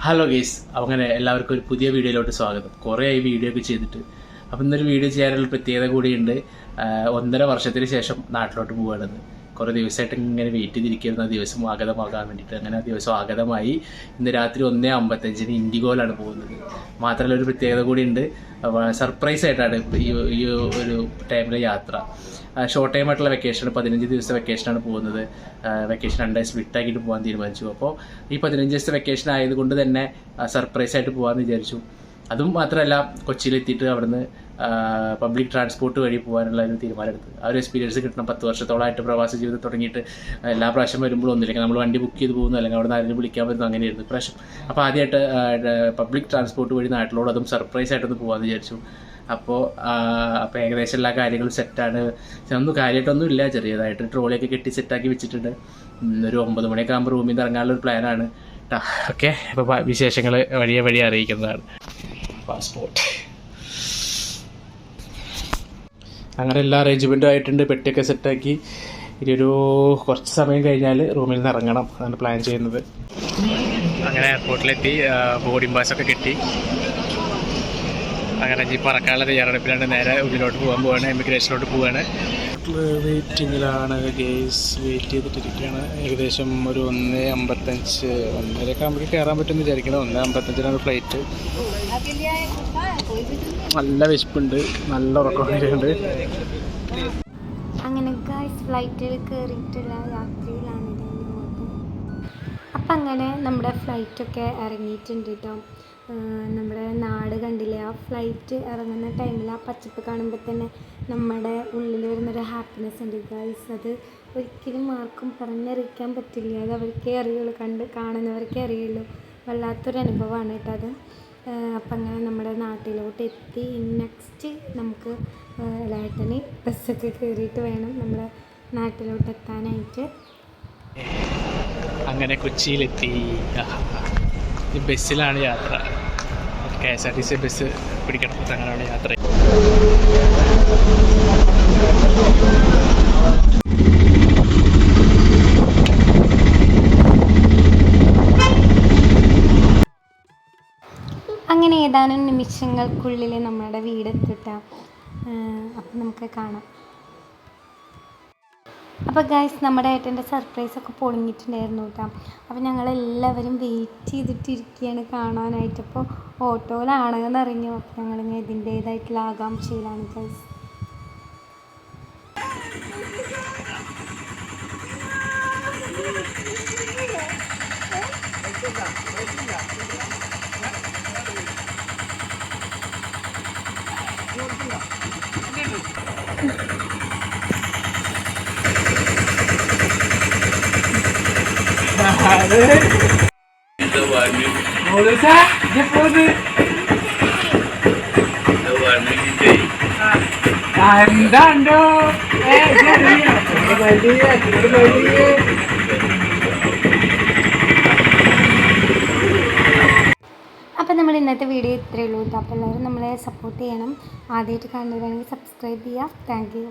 Hello guys, അങ്ങനെ എല്ലാവർക്കും ഒരു പുതിയ വീഡിയോയിലോട്ട് സ്വാഗതം. കുറേ ആയി വീഡിയോ ഒക്കെ ചെയ്തിട്ട്. അപ്പം ഇന്നൊരു വീഡിയോ ചെയ്യാനുള്ള പ്രത്യേകത കൂടിയുണ്ട്. 1.5 വർഷത്തിന് ശേഷം നാട്ടിലോട്ട് പോവുകയാണെന്ന്. കുറേ ദിവസമായിട്ട് ഇങ്ങനെ വെയിറ്റ് ചെയ്തിരിക്കുന്ന ദിവസം ആഗതമാകാൻ വേണ്ടിയിട്ട്. അങ്ങനെ ആ ദിവസം ആഗതമായി. ഇന്ന് രാത്രി 1:55 ഇൻഡിഗോയിലാണ് പോകുന്നത്. മാത്രമല്ല ഒരു പ്രത്യേകത കൂടിയുണ്ട്. സർപ്രൈസ് ആയിട്ടാണ് ഈ ഒരു ടൈമിലെ യാത്ര. ഷോർട്ട് ടൈം ആയിട്ടുള്ള വെക്കേഷൻ, 15 ദിവസത്തെ വെക്കേഷനാണ് പോകുന്നത്. വെക്കേഷൻ 2 ദിവസം വിട്ടാക്കിയിട്ട് പോകാൻ തീരുമാനിച്ചു. അപ്പോൾ ഈ 15 ദിവസത്തെ വെക്കേഷൻ ആയതുകൊണ്ട് തന്നെ സർപ്രൈസ് ആയിട്ട് പോകാമെന്ന് വിചാരിച്ചു. അതും മാത്രമല്ല, കൊച്ചിയിലെത്തിയിട്ട് അവിടുന്ന് പബ്ലിക് ട്രാൻസ്പോർട്ട് വഴി പോകാനുള്ള ഒരു തീരുമാനമെടുത്ത്. ആ ഒരു എക്സ്പീരിയൻസ് കിട്ടണം. 10 വർഷത്തോളമായിട്ട് പ്രവാസ ജീവിതം തുടങ്ങിയിട്ട് എല്ലാ പ്രാവശ്യം വരുമ്പോഴും ഒന്നുമില്ലെങ്കിൽ നമ്മൾ വണ്ടി ബുക്ക് ചെയ്ത് പോകുന്നു, അല്ലെങ്കിൽ അവിടെ നിന്ന് ആരെങ്കിലും വിളിക്കാൻ പറ്റുന്നു, അങ്ങനെയായിരുന്നു പ്രാവശ്യം. അപ്പോൾ ആദ്യമായിട്ട് പബ്ലിക് ട്രാൻസ്പോർട്ട് വഴി നാട്ടിലോട് അതും സർപ്രൈസ് ആയിട്ടൊന്ന് പോകാമെന്ന് വിചാരിച്ചു. അപ്പോൾ ഏകദേശം എല്ലാ കാര്യങ്ങളും സെറ്റാണ്. ഒന്നും കാര്യമായിട്ടൊന്നും ഇല്ല, ചെറിയതായിട്ട് ട്രോളിയൊക്കെ കെട്ടി സെറ്റാക്കി വെച്ചിട്ടുണ്ട്. ഒരു 9 മണിയൊക്കെ ആകുമ്പോൾ റൂമിൽ നിന്ന് ഇറങ്ങാനുള്ള ഒരു പ്ലാനാണ്. ഓക്കെ, അപ്പോൾ വിശേഷങ്ങൾ വഴിയെ അറിയിക്കുന്നതാണ്. പാസ്പോർട്ട് അങ്ങനെ എല്ലാ അറേഞ്ച്മെൻറ്റും ആയിട്ടുണ്ട്. പെട്ടിയൊക്കെ സെറ്റാക്കി. ഇനിയൊരു കുറച്ച് സമയം കഴിഞ്ഞാൽ റൂമിൽ നിന്ന് ഇറങ്ങണം, അതാണ് പ്ലാൻ ചെയ്യുന്നത്. അങ്ങനെ എയർപോർട്ടിലെത്തി, ബോർഡിംഗ് പാസൊക്കെ കിട്ടി. അങ്ങനെ ജീപ്പ് പറക്കാനുള്ള തയ്യാറെടുപ്പിലാണ്. നേരെ ഉള്ളിലോട്ട് പോവാണ്, എമിഗ്രേഷനിലോട്ട് പോവാണ്. വെയിറ്റിങ്ങിലാണ് ഗേസ്, വെയിറ്റ് ചെയ്തിട്ടിരിക്കുകയാണ്. ഏകദേശം ഒരു 1:55 1:30 ആകുമ്പോഴേക്ക് കയറാൻ പറ്റുമെന്ന് വിചാരിക്കണം. 1:55 ഫ്ലൈറ്റ്. നല്ല വിശപ്പുണ്ട്, നല്ല ഉറക്കം വരുന്നുണ്ട്. അങ്ങനെ ഗൈസ് ഫ്ലൈറ്റിൽ കയറിയിട്ടുള്ള യാത്രയിലാണ്. അപ്പം അങ്ങനെ നമ്മുടെ ഫ്ലൈറ്റൊക്കെ ഇറങ്ങിയിട്ടുണ്ട് കേട്ടോ. നമ്മുടെ നാട് കണ്ടില്ലേ, ആ ഫ്ലൈറ്റ് ഇറങ്ങുന്ന ടൈമിൽ ആ പച്ചപ്പ് കാണുമ്പോൾ തന്നെ നമ്മുടെ ഉള്ളിൽ വരുന്നൊരു ഹാപ്പിനെസ് ഉണ്ട് ഗൈസ്. അത് ഒരിക്കലും ആർക്കും പറഞ്ഞറിയിക്കാൻ പറ്റില്ല. അത് അവർക്കേ അറിയുള്ളൂ, കാണുന്നവർക്കേ അറിയുള്ളൂ. വല്ലാത്തൊരു അനുഭവമാണ് കേട്ടോ അത്. അപ്പം അങ്ങനെ നമ്മുടെ നാട്ടിലോട്ട് എത്തി. നെക്സ്റ്റ് നമുക്ക് ലേട്ടന് ബസ്സൊക്കെ കയറിയിട്ട് വേണം നമ്മുടെ നാട്ടിലോട്ട് എത്താനായിട്ട്. അങ്ങനെ കൊച്ചിയിലെത്തി. ബസ്സിലാണ് യാത്ര. KSRTC ബസ് പിടിക്കണം, അങ്ങനെയാണ് യാത്ര. അങ്ങനെ ഏതാനും നിമിഷങ്ങൾക്കുള്ളിൽ നമ്മുടെ വീടെത്തിട്ടാം. അപ്പം നമുക്ക് കാണാം. അപ്പോൾ ഗൈസ്, നമ്മുടെ ഏട്ടൻ്റെ സർപ്രൈസൊക്കെ പൊളിഞ്ഞിട്ടുണ്ടായിരുന്നു കേട്ടോ. അപ്പോൾ ഞങ്ങളെല്ലാവരും വെയിറ്റ് ചെയ്തിട്ടിരിക്കുകയാണ് കാണാനായിട്ട്. അപ്പോൾ ഓട്ടോയിലാണെന്ന് അറിഞ്ഞു. അപ്പോൾ ഞങ്ങളിങ്ങനെ ഇതിൻ്റേതായിട്ടുള്ള ആകാംക്ഷയിലാണ് ഗൈസ്. എന്താണ്ടോ അപ്പോൾ നമ്മൾ ഇന്നത്തെ വീഡിയോ ഇത്രയേ ഉള്ളൂ കേട്ടോ. അപ്പോൾ എല്ലാവരും നമ്മളെ സപ്പോർട്ട് ചെയ്യണം. ആദ്യമായിട്ട് കാണുന്നവരാണെങ്കിൽ സബ്സ്ക്രൈബ് ചെയ്യുക. Thank you.